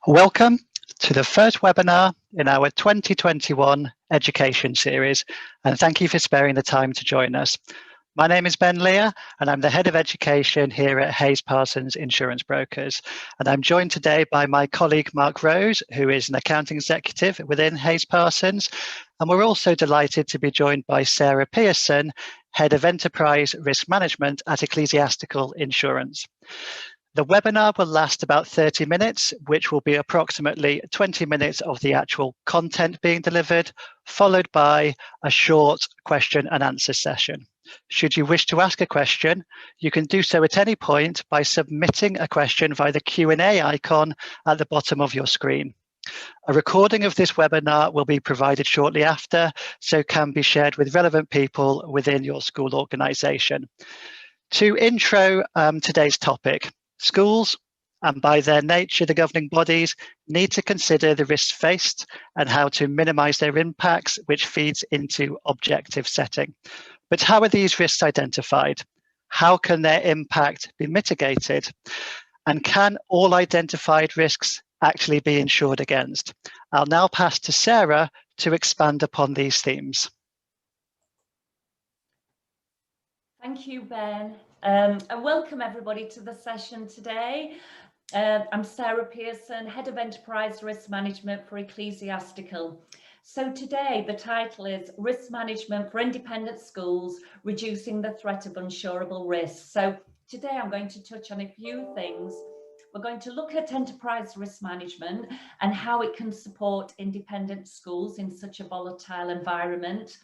Welcome to the first webinar in our 2021 education series, and thank you for sparing the time to join us. My name is Ben Lear, and I'm the Head of Education here at Hayes Parsons Insurance Brokers. And I'm joined today by my colleague Mark Rose, who is an accounting executive within Hayes Parsons. And we're also delighted to be joined by Sarah Pearson, Head of Enterprise Risk Management at Ecclesiastical Insurance. The webinar will last about 30 minutes, which will be approximately 20 minutes of the actual content being delivered, followed by a short question and answer session. Should you wish to ask a question, you can do so at any point by submitting a question via the Q&A icon at the bottom of your screen. A recording of this webinar will be provided shortly after, so can be shared with relevant people within your school organisation. To intro today's topic, schools, and by their nature the governing bodies, need to consider the risks faced and how to minimise their impacts, which feeds into objective setting. But how are these risks identified? How can their impact be mitigated? And can all identified risks actually be insured against? I'll now pass to Sarah to expand upon these themes. Thank you, Ben, and welcome everybody to the session today. I'm Sarah Pearson, Head of Enterprise Risk Management for Ecclesiastical. So today the title is Risk Management for Independent Schools, Reducing the Threat of Insurable Risks. So today I'm going to touch on a few things. We're going to look at enterprise risk management and how it can support independent schools in such a volatile environment.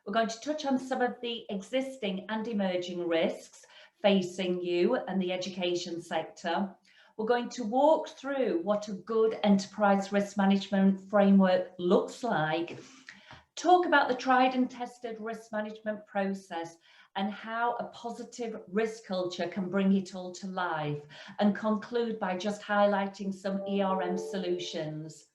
We're going to touch on some of the existing and emerging risks facing you and the education sector. We're going to walk through what a good enterprise risk management framework looks like, talk about the tried and tested risk management process and how a positive risk culture can bring it all to life, and conclude by just highlighting some ERM solutions.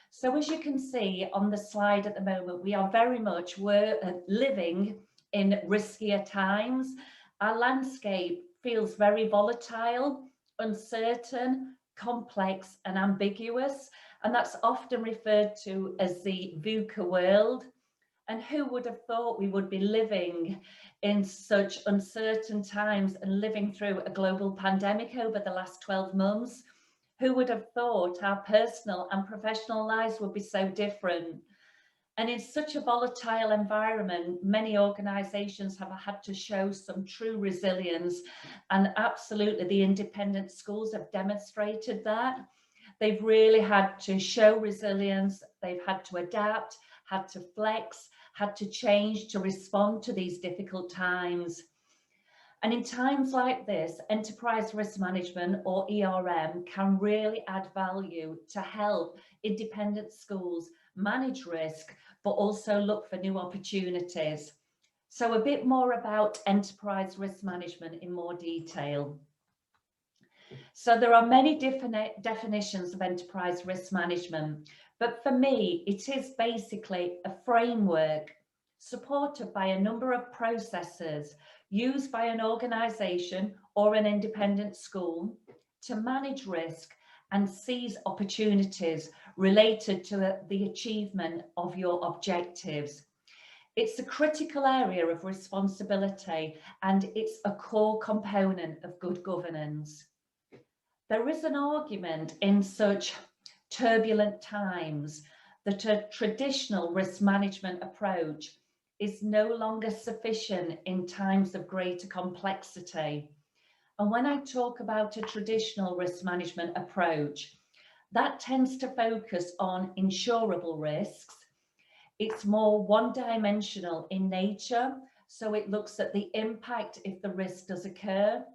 So as you can see on the slide at the moment, we are very much living in riskier times. Our landscape feels very volatile, uncertain, complex and ambiguous, and that's often referred to as the VUCA world. And who would have thought we would be living in such uncertain times and living through a global pandemic over the last 12 months? Who would have thought our personal and professional lives would be so different? And in such a volatile environment, many organisations have had to show some true resilience, and absolutely the independent schools have demonstrated that. They've really had to show resilience, they've had to adapt, had to flex, had to change to respond to these difficult times. And in times like this, enterprise risk management, or ERM, can really add value to help independent schools manage risk, but also look for new opportunities. So a bit more about enterprise risk management in more detail. So there are many different definitions of enterprise risk management, but for me, it is basically a framework supported by a number of processes used by an organisation or an independent school to manage risk and seize opportunities related to the achievement of your objectives. It's a critical area of responsibility and it's a core component of good governance. There is an argument in such turbulent times that a traditional risk management approach is no longer sufficient in times of greater complexity. And when I talk about a traditional risk management approach, that tends to focus on insurable risks. It's more one-dimensional in nature, so it looks at the impact if the risk does occur.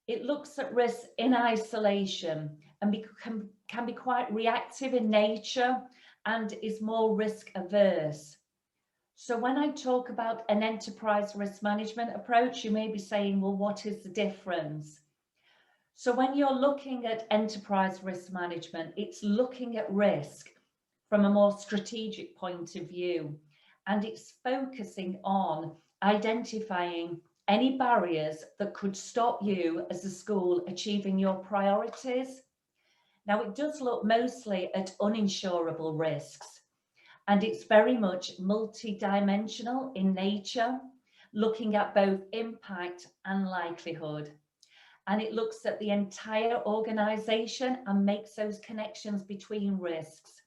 It looks at risk in isolation and can be quite reactive in nature and is more risk averse. So when I talk about an enterprise risk management approach, you may be saying, well, what is the difference? So when you're looking at enterprise risk management, it's looking at risk from a more strategic point of view, and it's focusing on identifying any barriers that could stop you as a school achieving your priorities. Now, it does look mostly at uninsurable risks, and it's very much multi-dimensional in nature, looking at both impact and likelihood. And it looks at the entire organisation and makes those connections between risks.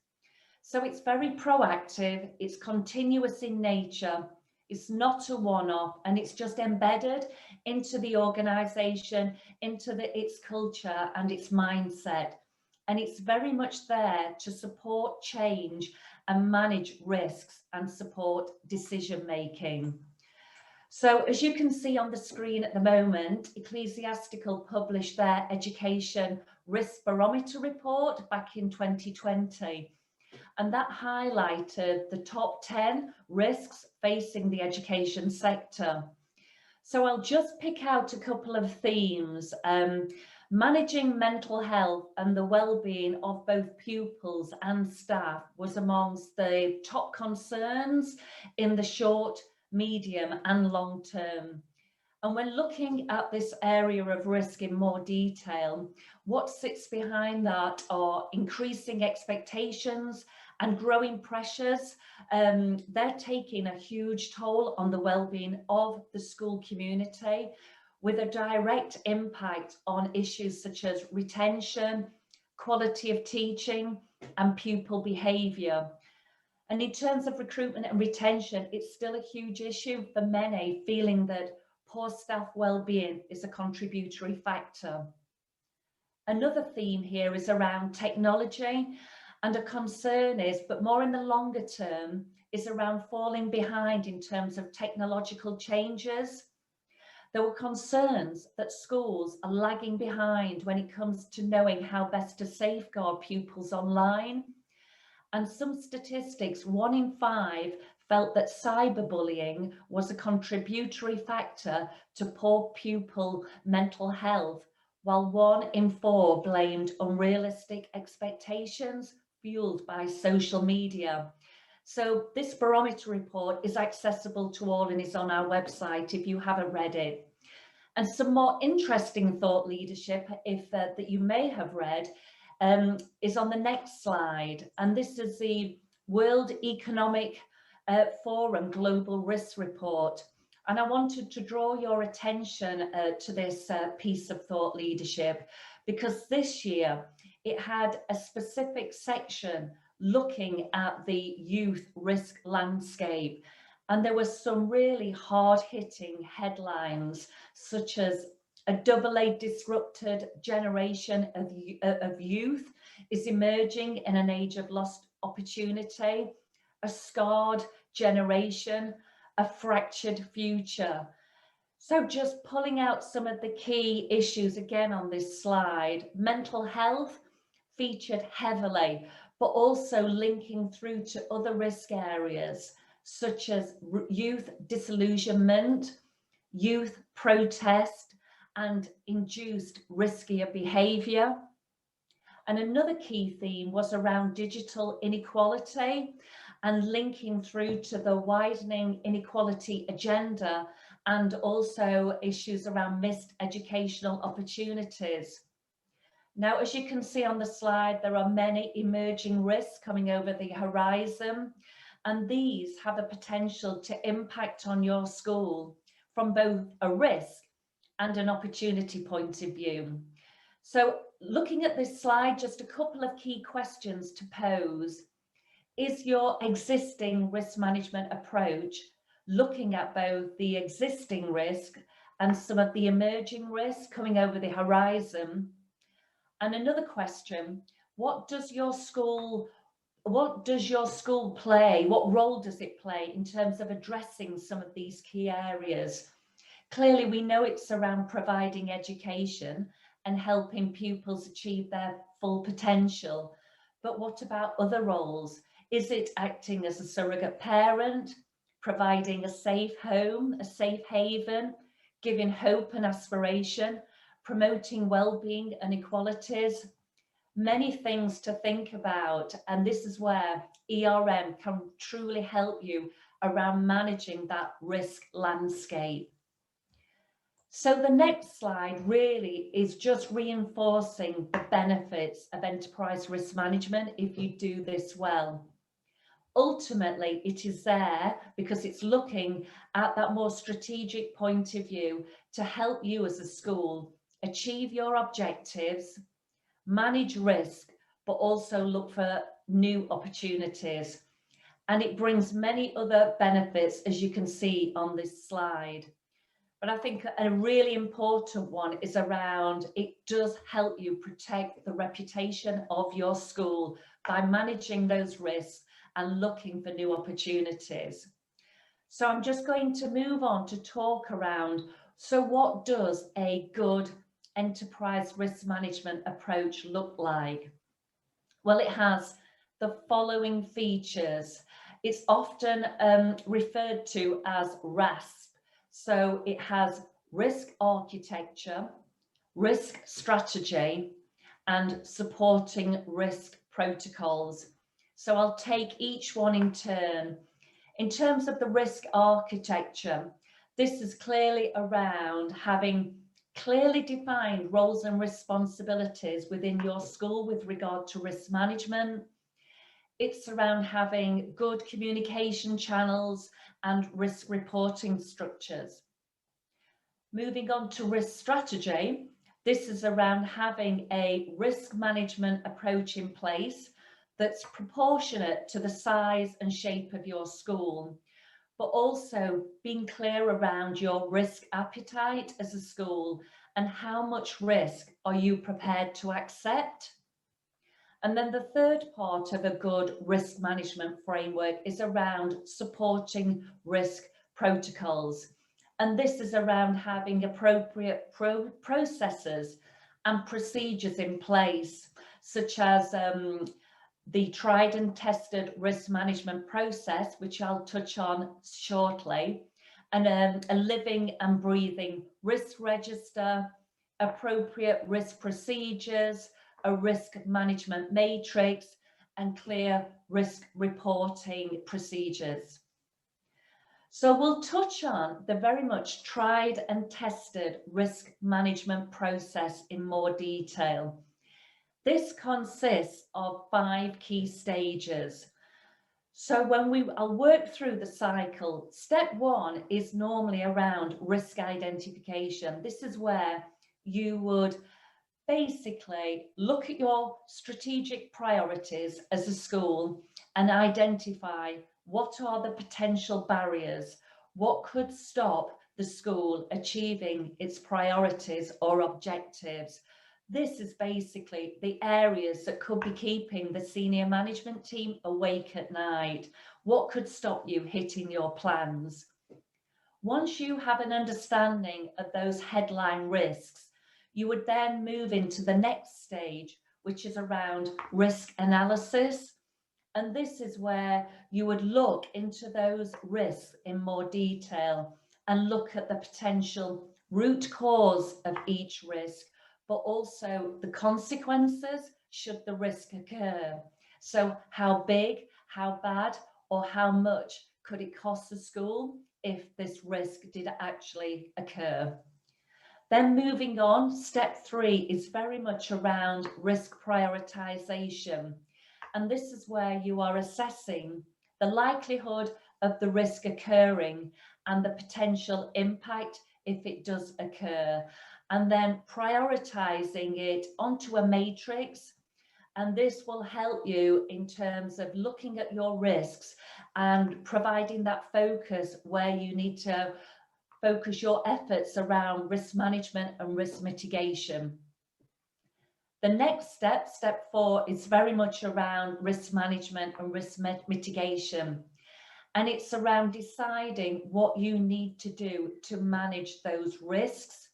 So it's very proactive, it's continuous in nature, it's not a one-off, and it's just embedded into the organisation, into its culture and its mindset. And it's very much there to support change and manage risks and support decision making. So as you can see on the screen at the moment, Ecclesiastical published their Education Risk Barometer report back in 2020. And that highlighted the top 10 risks facing the education sector. So I'll just pick out a couple of themes. Managing mental health and the well-being of both pupils and staff was amongst the top concerns in the short, medium and long term. And when looking at this area of risk in more detail, what sits behind that are increasing expectations and growing pressures. They're taking a huge toll on the well-being of the school community, with a direct impact on issues such as retention, quality of teaching and pupil behaviour. And in terms of recruitment and retention, it's still a huge issue for many, feeling that poor staff well-being is a contributory factor. Another theme here is around technology, and a concern is, but more in the longer term, is around falling behind in terms of technological changes. There were concerns that schools are lagging behind when it comes to knowing how best to safeguard pupils online. And some statistics, 1 in 5 felt that cyberbullying was a contributory factor to poor pupil mental health, while 1 in 4 blamed unrealistic expectations fueled by social media. So this barometer report is accessible to all and is on our website if you haven't read it. And some more interesting thought leadership, if that you may have read, is on the next slide. And this is the World Economic Forum Global Risk Report. And I wanted to draw your attention to this piece of thought leadership, because this year it had a specific section looking at the youth risk landscape. And there were some really hard-hitting headlines, such as a AA disrupted generation of youth is emerging in an age of lost opportunity, a scarred generation, a fractured future. So just pulling out some of the key issues again on this slide, mental health featured heavily, but also linking through to other risk areas, such as youth disillusionment, youth protest, and induced riskier behaviour. And another key theme was around digital inequality and linking through to the widening inequality agenda, and also issues around missed educational opportunities. Now, as you can see on the slide, there are many emerging risks coming over the horizon, and these have the potential to impact on your school from both a risk and an opportunity point of view. So looking at this slide, just a couple of key questions to pose. Is your existing risk management approach looking at both the existing risk and some of the emerging risks coming over the horizon? And another question, what does your school play? What role does it play in terms of addressing some of these key areas? Clearly, we know it's around providing education and helping pupils achieve their full potential. But what about other roles? Is it acting as a surrogate parent, providing a safe home, a safe haven, giving hope and aspiration, promoting well-being and equalities? Many things to think about, and this is where ERM can truly help you around managing that risk landscape. So the next slide really is just reinforcing the benefits of enterprise risk management if you do this well. Ultimately, it is there because it's looking at that more strategic point of view to help you as a school achieve your objectives, manage risk, but also look for new opportunities. And it brings many other benefits, as you can see on this slide. But I think a really important one is around, it does help you protect the reputation of your school by managing those risks and looking for new opportunities. So I'm just going to move on to talk around, so what does a good enterprise risk management approach look like? Well, it has the following features. It's often referred to as RASP. So it has risk architecture, risk strategy, and supporting risk protocols. So I'll take each one in turn. In terms of the risk architecture, this is clearly around having clearly defined roles and responsibilities within your school with regard to risk management. It's around having good communication channels and risk reporting structures. Moving on to risk strategy, this is around having a risk management approach in place that's proportionate to the size and shape of your school, but also being clear around your risk appetite as a school and how much risk are you prepared to accept. And then the third part of a good risk management framework is around supporting risk protocols. And this is around having appropriate processes and procedures in place, such as the tried and tested risk management process, which I'll touch on shortly, and a living and breathing risk register, appropriate risk procedures, a risk management matrix, and clear risk reporting procedures. So we'll touch on the very much tried and tested risk management process in more detail. This consists of 5 key stages. So I'll work through the cycle. Step 1 is normally around risk identification. This is where you would basically look at your strategic priorities as a school and identify what are the potential barriers, what could stop the school achieving its priorities or objectives. This is basically the areas that could be keeping the senior management team awake at night. What could stop you hitting your plans? Once you have an understanding of those headline risks, you would then move into the next stage, which is around risk analysis. And this is where you would look into those risks in more detail and look at the potential root cause of each risk, but also the consequences should the risk occur. So how big, how bad, or how much could it cost the school if this risk did actually occur? Then moving on, step 3 is very much around risk prioritization. And this is where you are assessing the likelihood of the risk occurring and the potential impact if it does occur, and then prioritizing it onto a matrix. And this will help you in terms of looking at your risks and providing that focus where you need to focus your efforts around risk management and risk mitigation. The next step, step 4, is very much around risk management and risk mitigation. And it's around deciding what you need to do to manage those risks.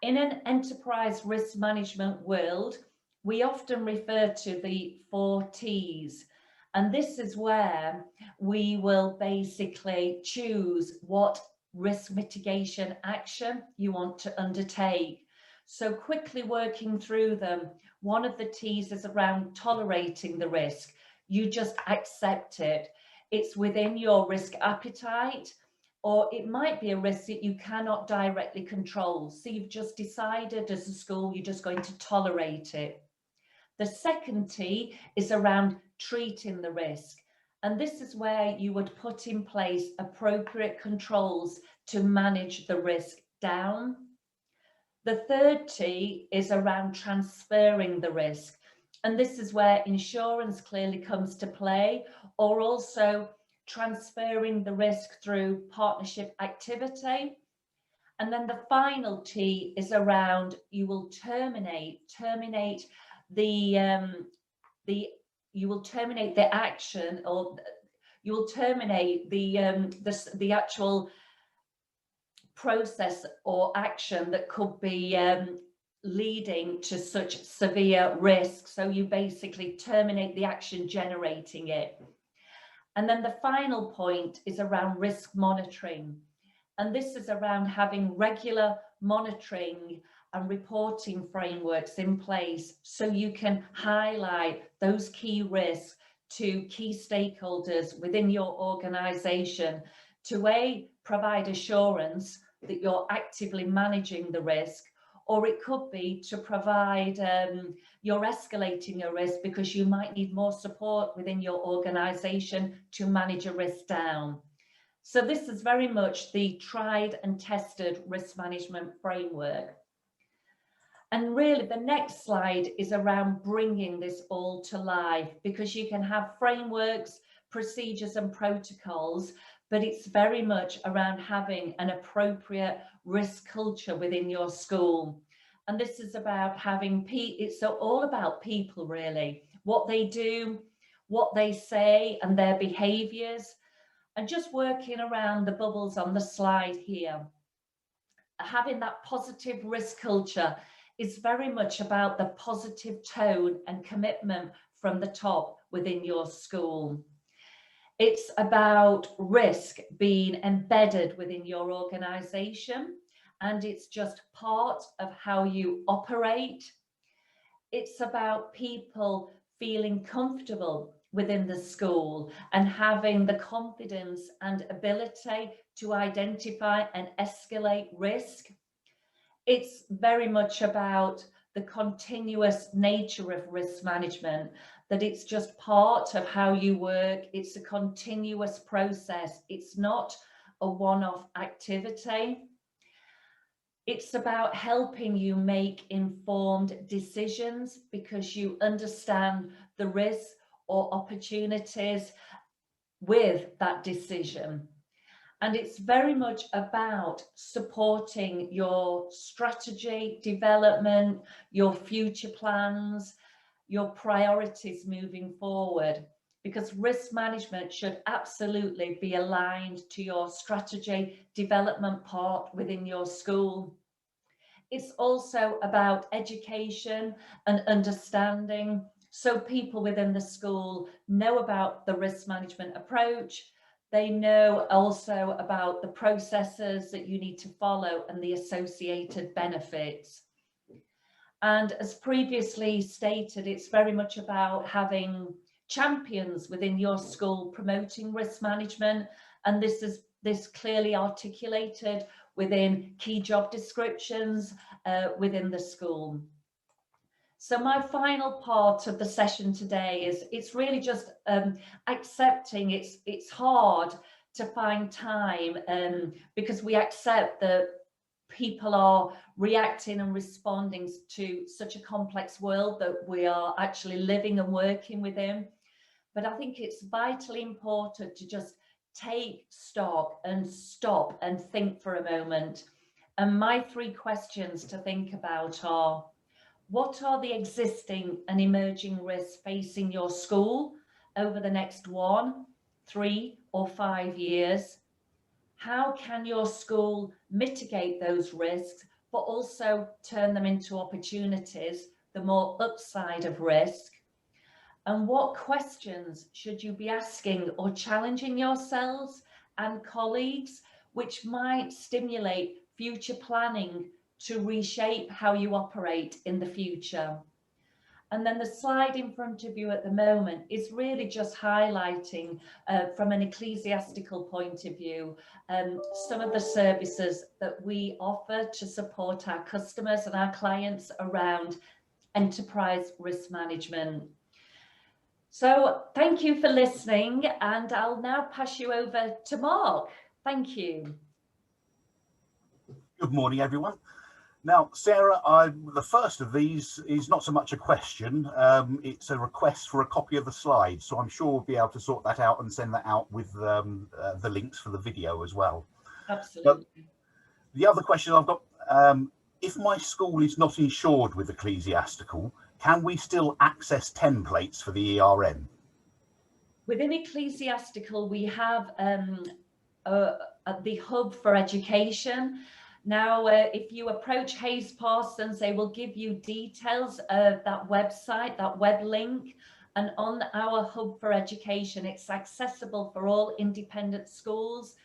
In an enterprise risk management world, we often refer to the 4 T's. And this is where we will basically choose what risk mitigation action you want to undertake. So quickly working through them, one of the T's is around tolerating the risk. You just accept it. It's within your risk appetite or it might be a risk that you cannot directly control. So you've just decided as a school, you're just going to tolerate it. The second T is around treating the risk. And this is where you would put in place appropriate controls to manage the risk down. The third T is around transferring the risk. And this is where insurance clearly comes to play, or also transferring the risk through partnership activity. And then the final T is around you will terminate the action, or you will terminate the actual process or action that could be leading to such severe risk. So you basically terminate the action generating it. And then the final point is around risk monitoring. And this is around having regular monitoring and reporting frameworks in place so you can highlight those key risks to key stakeholders within your organisation to provide assurance that you're actively managing the risk, or it could be to provide you're escalating a risk because you might need more support within your organisation to manage a risk down. So this is very much the tried and tested risk management framework. And really the next slide is around bringing this all to life, because you can have frameworks, procedures and protocols, but it's very much around having an appropriate risk culture within your school. And this is about having it's all about people, really, what they do, what they say and their behaviours. And just working around the bubbles on the slide here, having that positive risk culture is very much about the positive tone and commitment from the top within your school. It's about risk being embedded within your organisation, and it's just part of how you operate. It's about people feeling comfortable within the school and having the confidence and ability to identify and escalate risk. It's very much about the continuous nature of risk management, that it's just part of how you work. It's a continuous process. It's not a one-off activity. It's about helping you make informed decisions because you understand the risks or opportunities with that decision. And it's very much about supporting your strategy development, your future plans, your priorities moving forward, because risk management should absolutely be aligned to your strategy development part within your school. It's also about education and understanding, so people within the school know about the risk management approach. They know also about the processes that you need to follow and the associated benefits. And as previously stated, it's very much about having champions within your school promoting risk management. And this clearly articulated within key job descriptions within the school. So my final part of the session today is it's really just accepting it's hard to find time because we accept that people are reacting and responding to such a complex world that we are actually living and working within. But I think it's vitally important to just take stock and stop and think for a moment. And my 3 questions to think about are: what are the existing and emerging risks facing your school over the next 1, 3 or 5 years? How can your school mitigate those risks, but also turn them into opportunities, the more upside of risk? And what questions should you be asking or challenging yourselves and colleagues, which might stimulate future planning to reshape how you operate in the future? And then the slide in front of you at the moment is really just highlighting from an ecclesiastical point of view, some of the services that we offer to support our customers and our clients around enterprise risk management. So thank you for listening, and I'll now pass you over to Mark. Thank you. Good morning, everyone. Now, Sarah, the first of these is not so much a question, it's a request for a copy of the slides. So I'm sure we'll be able to sort that out and send that out with the links for the video as well. Absolutely. But the other question I've got, if my school is not insured with Ecclesiastical, can we still access templates for the ERM? Within Ecclesiastical, we have the Hub for Education. Now, if you approach Hayes Parsons, they will give you details of that website, that web link. And on our Hub for Education, it's accessible for all independent schools.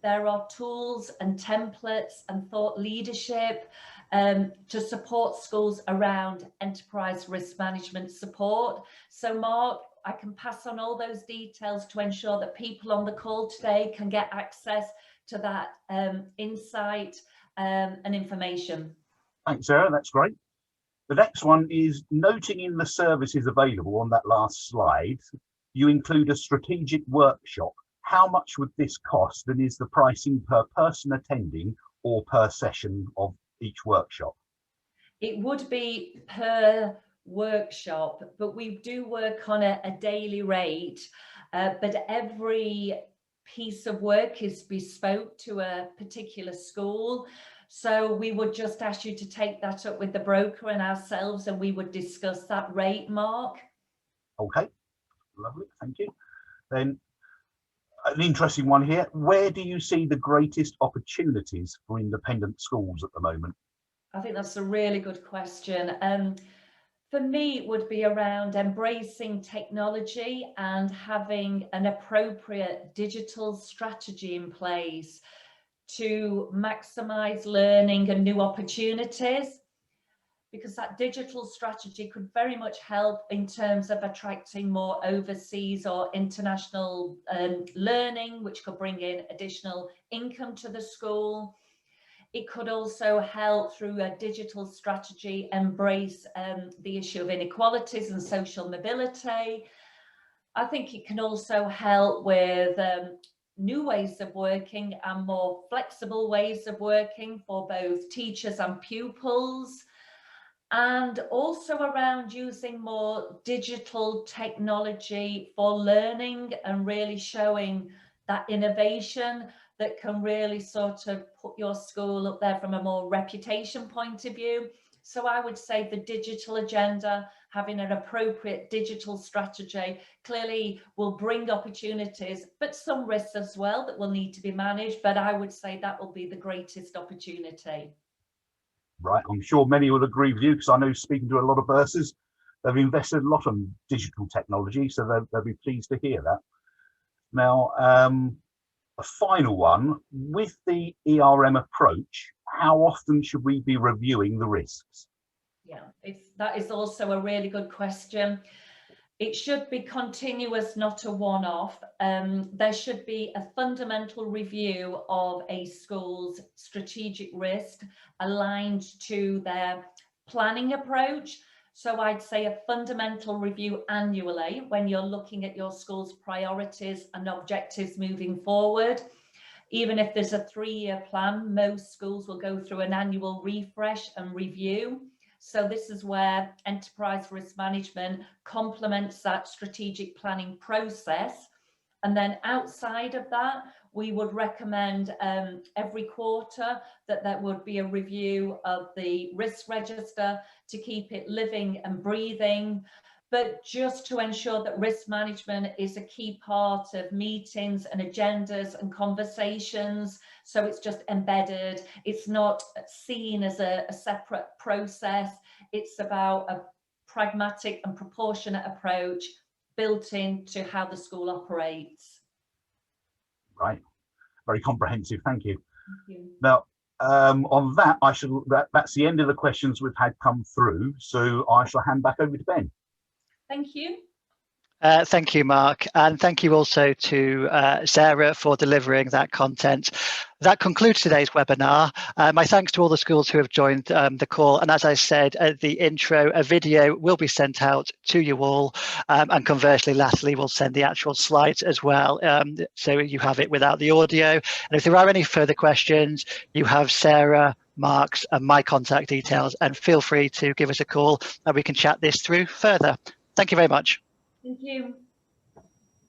There are tools and templates and thought leadership to support schools around enterprise risk management support. So, Mark, I can pass on all those details to ensure that people on the call today can get access to that insight and information. Thanks, Sarah, that's great. The next one is noting in the services available on that last slide, you include a strategic workshop. How much would this cost, and is the pricing per person attending or per session of each workshop? It would be per workshop, but we do work on a daily rate, but every piece of work is bespoke to a particular school. So we would just ask you to take that up with the broker and ourselves, and we would discuss that rate, Mark. Okay, lovely, thank you. Then an interesting one here. Where do you see the greatest opportunities for independent schools at the moment? I think that's a really good question. For me, it would be around embracing technology and having an appropriate digital strategy in place to maximize learning and new opportunities, because that digital strategy could very much help in terms of attracting more overseas or international learning, which could bring in additional income to the school. It could also help through a digital strategy embrace the issue of inequalities and social mobility. I think it can also help with new ways of working and more flexible ways of working for both teachers and pupils, and also around using more digital technology for learning and really showing that innovation that can really sort of put your school up there from a more reputation point of view. So I would say the digital agenda, having an appropriate digital strategy, clearly will bring opportunities, but some risks as well that will need to be managed. But I would say that will be the greatest opportunity. Right, I'm sure many will agree with you, because I know, speaking to a lot of bursars, they've invested a lot on digital technology, so they'll be pleased to hear that. Now, a final one, with the ERM approach, how often should we be reviewing the risks? Yeah, that is also a really good question. It should be continuous, not a one-off. There should be a fundamental review of a school's strategic risk aligned to their planning approach. So I'd say a fundamental review annually when you're looking at your school's priorities and objectives moving forward. Even if there's a 3-year plan, most schools will go through an annual refresh and review. So this is where enterprise risk management complements that strategic planning process. And then outside of that, we would recommend every quarter that there would be a review of the risk register to keep it living and breathing, but just to ensure that risk management is a key part of meetings and agendas and conversations. So it's just embedded. It's not seen as a separate process. It's about a pragmatic and proportionate approach built into how the school operates. Right, very comprehensive, thank you. Thank you. Now, on that, that's the end of the questions we've had come through. So I shall hand back over to Ben. Thank you. Thank you, Mark, and thank you also to Sarah for delivering that content. That concludes today's webinar. My thanks to all the schools who have joined the call. And as I said at the intro, a video will be sent out to you all. And conversely, lastly, we'll send the actual slides as well. So you have it without the audio. And if there are any further questions, you have Sarah, Mark's and my contact details, and feel free to give us a call and we can chat this through further. Thank you very much. Thank you.